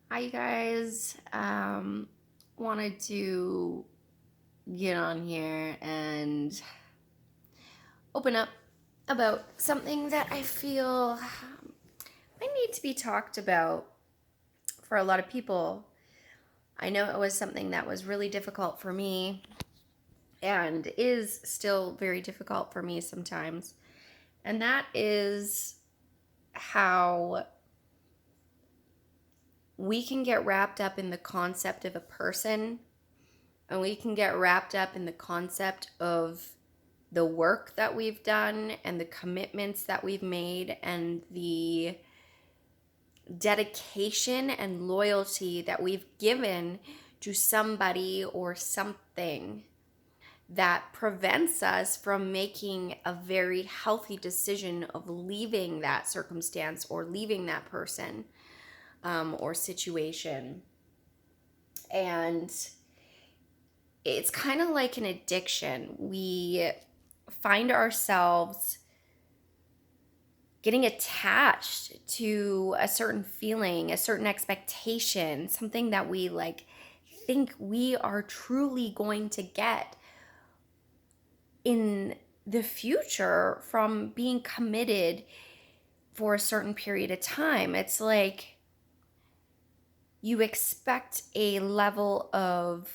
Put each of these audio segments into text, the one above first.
Hi, you guys. Wanted to get on here and open up about something that I feel might need to be talked about for a lot of people. I know it was something that was really difficult for me and is still very difficult for me sometimes. And that is how we can get wrapped up in the concept of a person, and we can get wrapped up in the concept of the work that we've done and the commitments that we've made and the dedication and loyalty that we've given to somebody or something that prevents us from making a very healthy decision of leaving that circumstance or leaving that person or situation. And it's kind of like an addiction. We find ourselves getting attached to a certain feeling, a certain expectation, something that we think we are truly going to get in the future from being committed for a certain period of time. It's like you expect a level of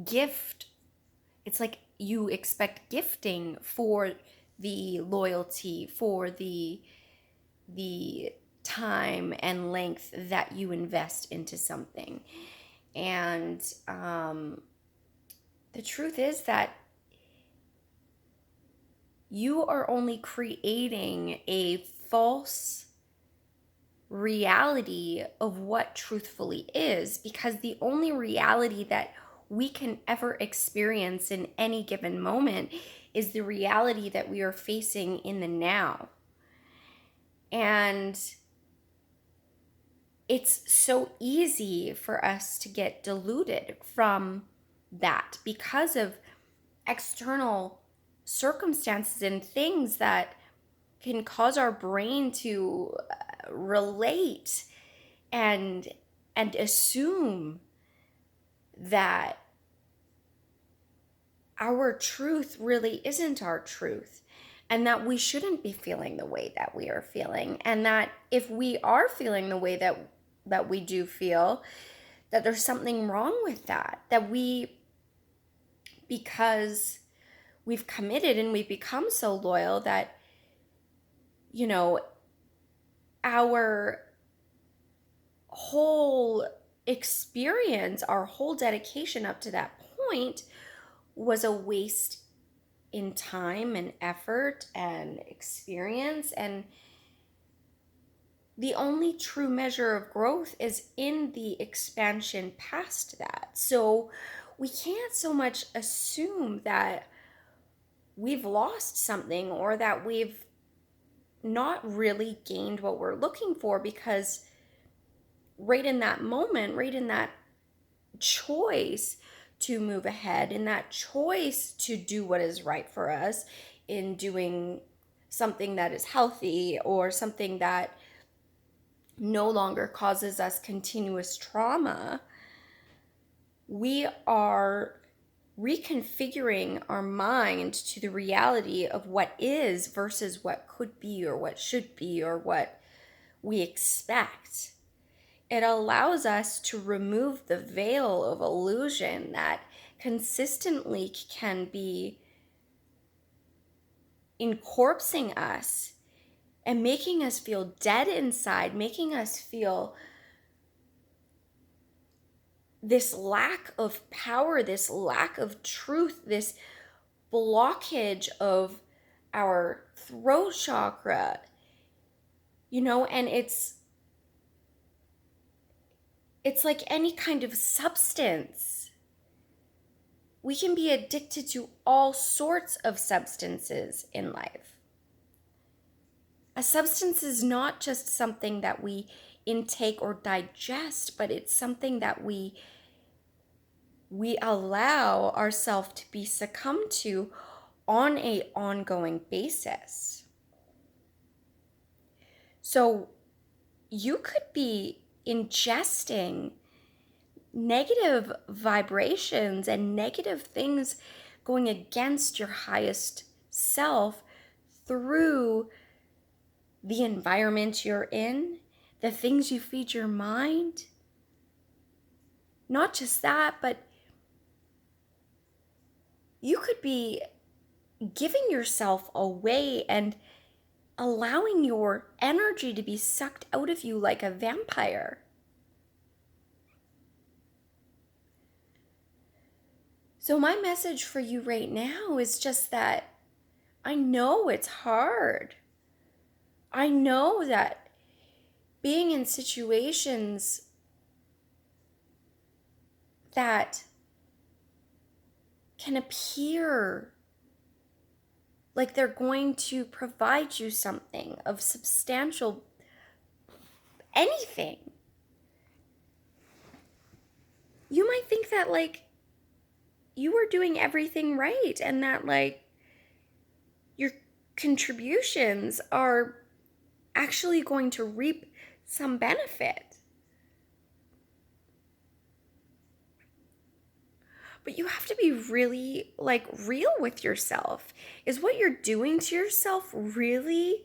gift. It's like you expect gifting for the loyalty, for the time and length that you invest into something. And the truth is that you are only creating a false reality of what truthfully is, because the only reality that we can ever experience in any given moment is the reality that we are facing in the now. And it's so easy for us to get deluded from that because of external circumstances and things that can cause our brain to relate and assume that our truth really isn't our truth, and that we shouldn't be feeling the way that we are feeling, and that if we are feeling the way that we do feel, that there's something wrong with that, that we, because we've committed and we've become so loyal that, you know, our whole experience, our whole dedication up to that point was a waste in time and effort and experience. And the only true measure of growth is in the expansion past that. So we can't so much assume that we've lost something or that we've not really gained what we're looking for, because right in that moment, right in that choice to move ahead, in that choice to do what is right for us, in doing something that is healthy or something that no longer causes us continuous trauma, we are reconfiguring our mind to the reality of what is versus what could be or what should be or what we expect. It allows us to remove the veil of illusion that consistently can be encorpsing us and making us feel dead inside, making us feel this lack of power, this lack of truth, this blockage of our throat chakra, and it's like any kind of substance. We can be addicted to all sorts of substances in life. A substance is not just something that we intake or digest, but it's something that we allow ourselves to be succumbed to on a ongoing basis. So you could be ingesting negative vibrations and negative things going against your highest self through the environment you're in, the things you feed your mind. Not just that, but you could be giving yourself away and allowing your energy to be sucked out of you like a vampire. So my message for you right now is just that I know it's hard. I know that being in situations that can appear like they're going to provide you something of substantial anything. You might think that like you are doing everything right and that like your contributions are actually going to reap some benefit. But you have to be really like real with yourself. Is what you're doing to yourself really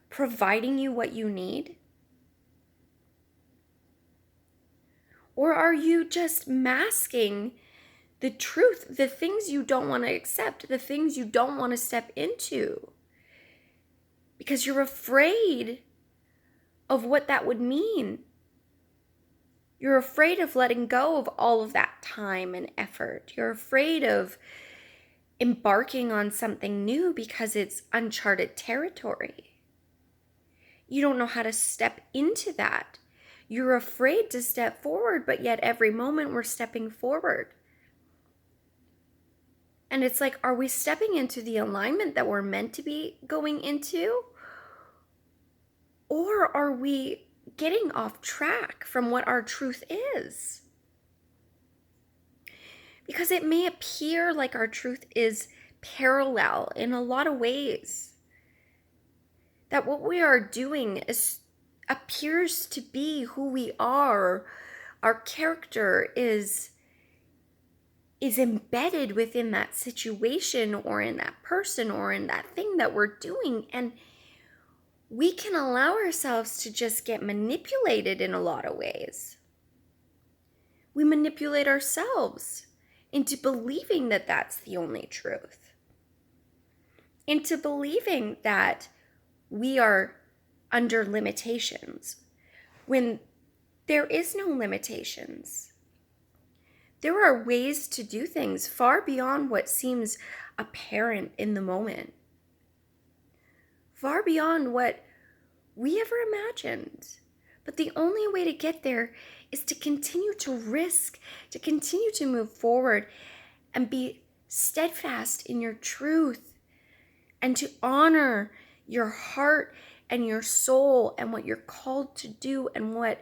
providing you what you need? Or are you just masking the truth, the things you don't want to accept, the things you don't want to step into? Because you're afraid of what that would mean. You're afraid of letting go of all of that time and effort. You're afraid of embarking on something new because it's uncharted territory. You don't know how to step into that. You're afraid to step forward, but yet every moment we're stepping forward. And it's like, are we stepping into the alignment that we're meant to be going into? Or are we getting off track from what our truth is? Because it may appear like our truth is parallel in a lot of ways. That what we are doing appears to be who we are. Our character is embedded within that situation or in that person or in that thing that we're doing. And we can allow ourselves to just get manipulated in a lot of ways. We manipulate ourselves into believing that that's the only truth, into believing that we are under limitations when there is no limitations. There are ways to do things far beyond what seems apparent in the moment, far beyond what we ever imagined. But the only way to get there is to continue to risk, to continue to move forward and be steadfast in your truth and to honor your heart and your soul and what you're called to do and what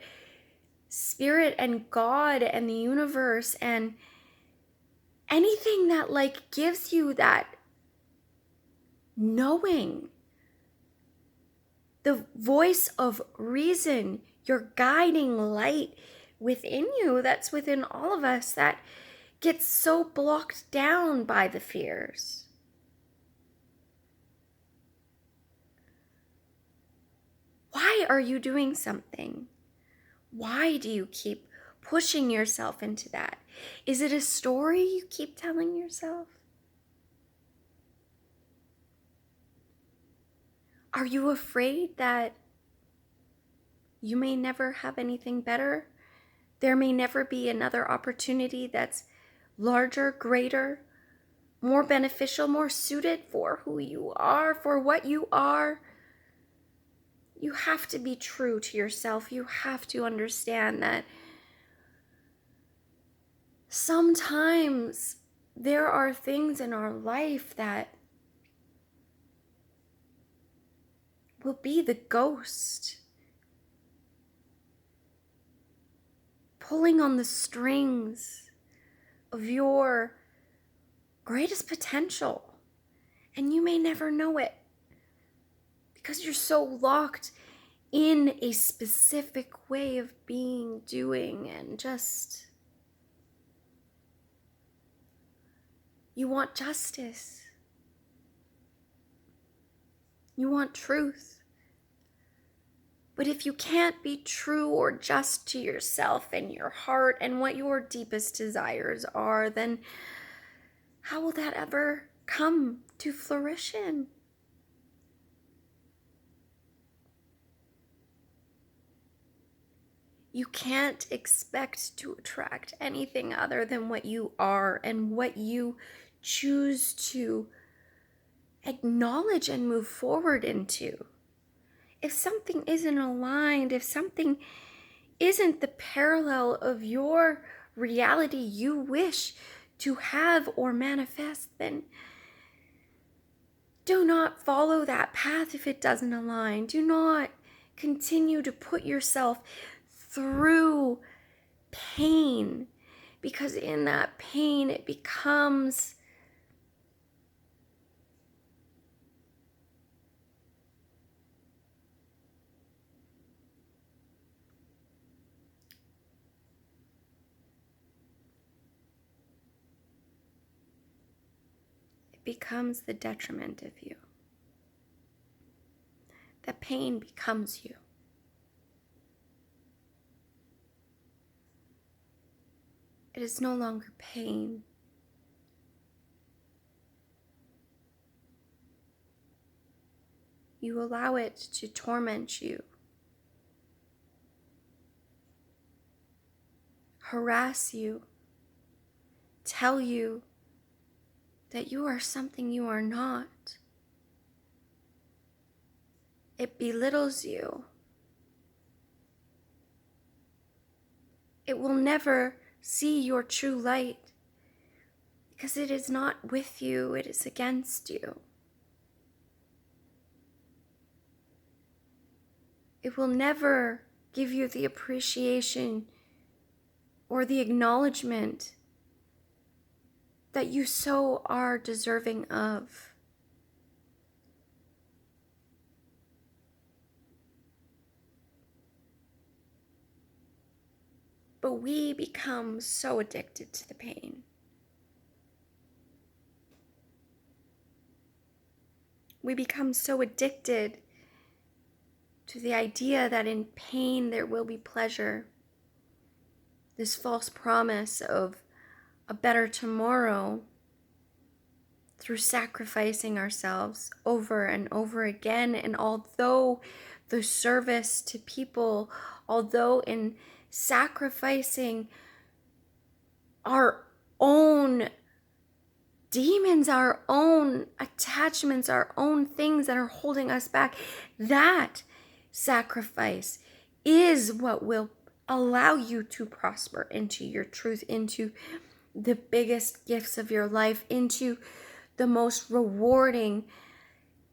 Spirit and God and the universe and anything that like gives you that knowing, the voice of reason, your guiding light within you, that's within all of us, that gets so blocked down by the fears. Why are you doing something? Why do you keep pushing yourself into that? Is it a story you keep telling yourself? Are you afraid that you may never have anything better? There may never be another opportunity that's larger, greater, more beneficial, more suited for who you are, for what you are. You have to be true to yourself. You have to understand that sometimes there are things in our life that will be the ghost pulling on the strings of your greatest potential, and you may never know it because you're so locked in a specific way of being, doing, and just, you want justice. You want truth. But if you can't be true or just to yourself and your heart and what your deepest desires are, then how will that ever come to fruition? You can't expect to attract anything other than what you are and what you choose to acknowledge and move forward into. If something isn't aligned, if something isn't the parallel of your reality you wish to have or manifest, then do not follow that path if it doesn't align. Do not continue to put yourself through pain, because in that pain it becomes the detriment of you. The pain becomes you. It is no longer pain. You allow it to torment you, harass you, tell you that you are something you are not. It belittles you. It will never see your true light because it is not with you, it is against you. It will never give you the appreciation or the acknowledgement that you so are deserving of. But we become so addicted to the pain. We become so addicted to the idea that in pain there will be pleasure. This false promise of a better tomorrow through sacrificing ourselves over and over again. And although the service to people, although in sacrificing our own demons, our own attachments, our own things that are holding us back, that sacrifice is what will allow you to prosper into your truth, into the biggest gifts of your life, into the most rewarding,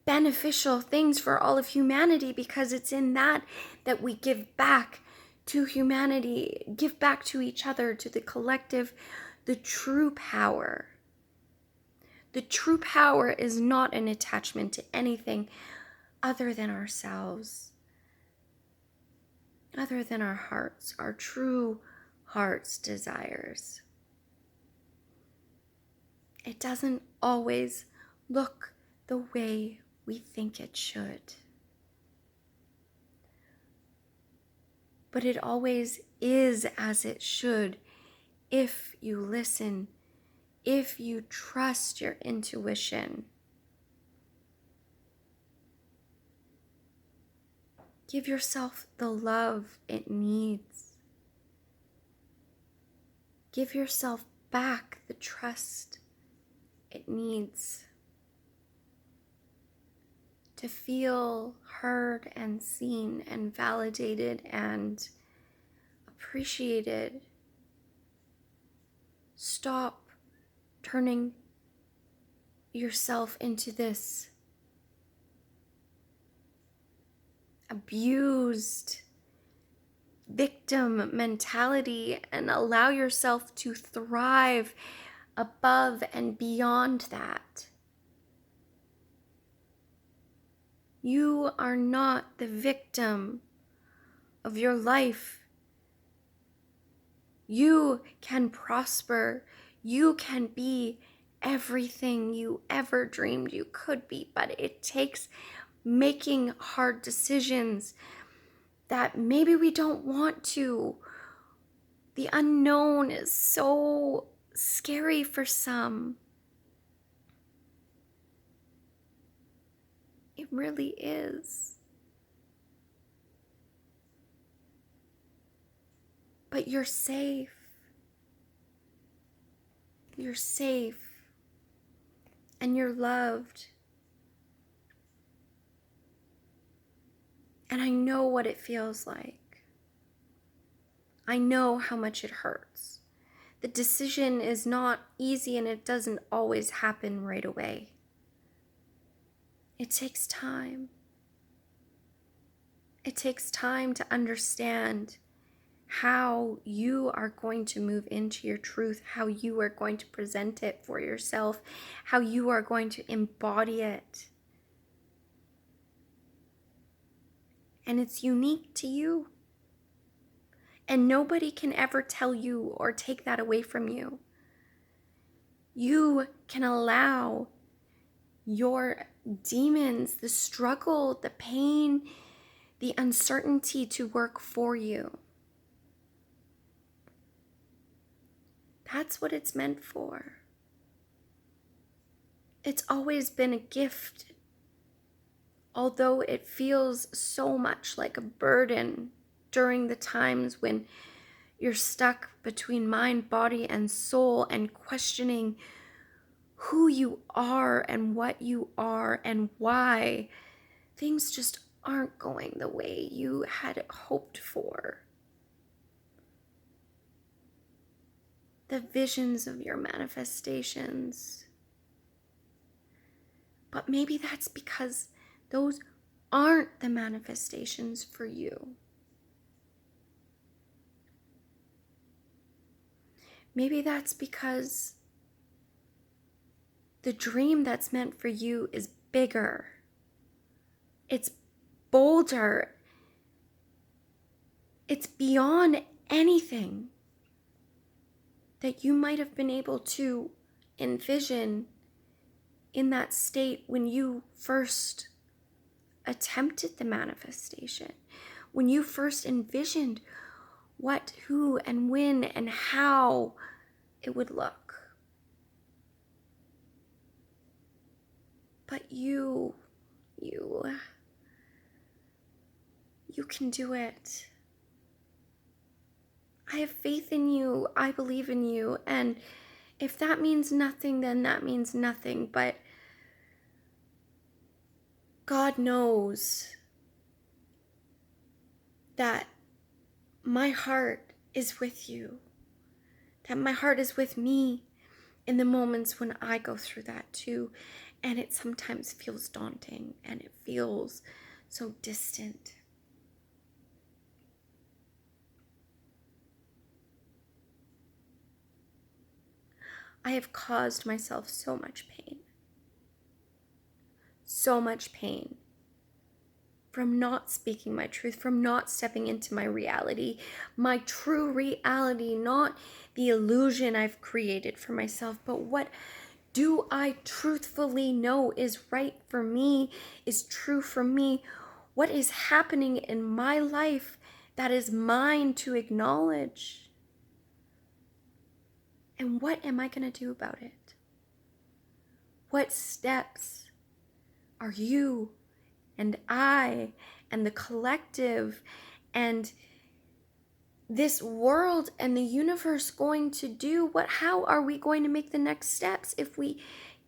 beneficial things for all of humanity, because it's in that that we give back to humanity, give back to each other, to the collective, the true power. The true power is not an attachment to anything other than ourselves, other than our hearts, our true heart's desires. It doesn't always look the way we think it should. But it always is as it should if you listen, if you trust your intuition. Give yourself the love it needs. Give yourself back the trust it needs to feel heard and seen and validated and appreciated. Stop turning yourself into this abused victim mentality and allow yourself to thrive above and beyond that. You are not the victim of your life. You can prosper. You can be everything you ever dreamed you could be, but it takes making hard decisions that maybe we don't want to. The unknown is so scary for some. It really is. But you're safe. You're safe. And you're loved. And I know what it feels like. I know how much it hurts. The decision is not easy and it doesn't always happen right away. It takes time. It takes time to understand how you are going to move into your truth, how you are going to present it for yourself, how you are going to embody it. And it's unique to you. And nobody can ever tell you or take that away from you. You can allow your demons, the struggle, the pain, the uncertainty to work for you. That's what it's meant for. It's always been a gift, although it feels so much like a burden during the times when you're stuck between mind, body, and soul and questioning who you are and what you are and why things just aren't going the way you had hoped for. The visions of your manifestations. But maybe that's because those aren't the manifestations for you. Maybe that's because the dream that's meant for you is bigger. It's bolder. It's beyond anything that you might have been able to envision in that state when you first attempted the manifestation, when you first envisioned what, who, and when, and how it would look. But you can do it. I have faith in you. I believe in you. And if that means nothing, then that means nothing. But God knows that my heart is with you, that my heart is with me in the moments when I go through that too. And it sometimes feels daunting and it feels so distant. I have caused myself so much pain. So much pain from not speaking my truth, from not stepping into my true reality, not the illusion I've created for myself, but what do I truthfully know is right for me, is true for me? What is happening in my life that is mine to acknowledge? And what am I going to do about it? What steps are you and I and the collective and this world and the universe going to do? How are we going to make the next steps if we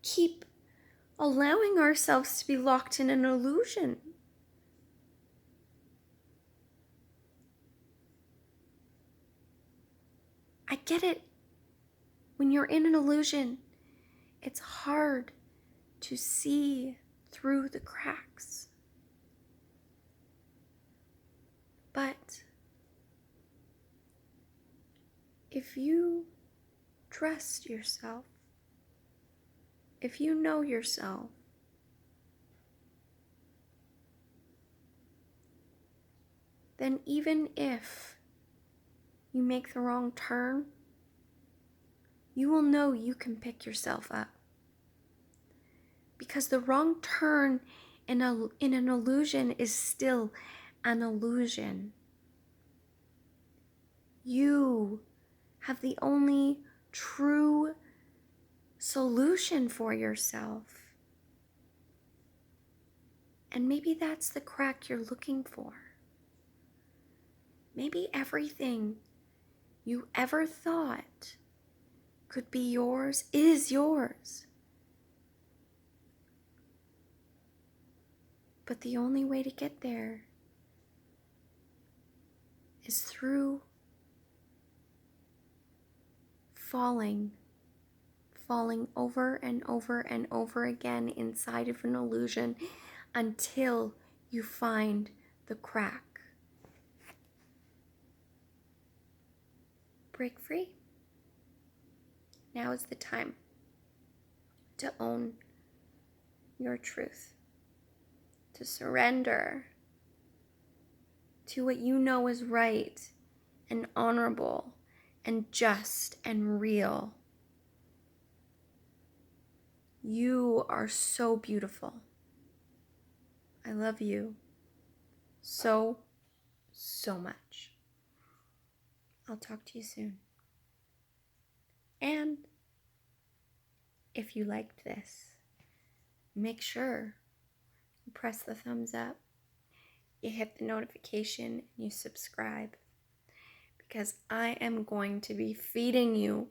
keep allowing ourselves to be locked in an illusion? I get it. When you're in an illusion, it's hard to see through the cracks. But if you trust yourself, if you know yourself, then even if you make the wrong turn, you will know you can pick yourself up. Because the wrong turn in an illusion is still an illusion. You have the only true solution for yourself. And maybe that's the crack you're looking for. Maybe everything you ever thought could be yours is yours. But the only way to get there is through falling over and over and over again inside of an illusion until you find the crack. Break free. Now is the time to own your truth, to surrender to what you know is right and honorable and just and real. You are so beautiful. I love you so, so much. I'll talk to you soon. And if you liked this, make sure you press the thumbs up, you hit the notification, and you subscribe, because I am going to be feeding you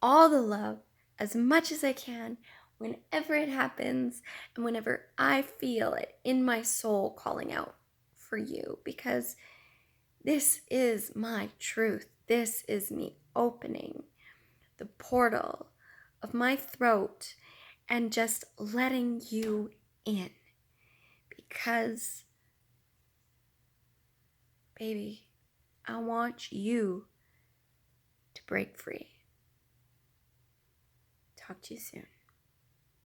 all the love as much as I can whenever it happens and whenever I feel it in my soul calling out for you, because this is my truth. This is me opening the portal of my throat and just letting you in, because, baby, I want you to break free. Talk to you soon.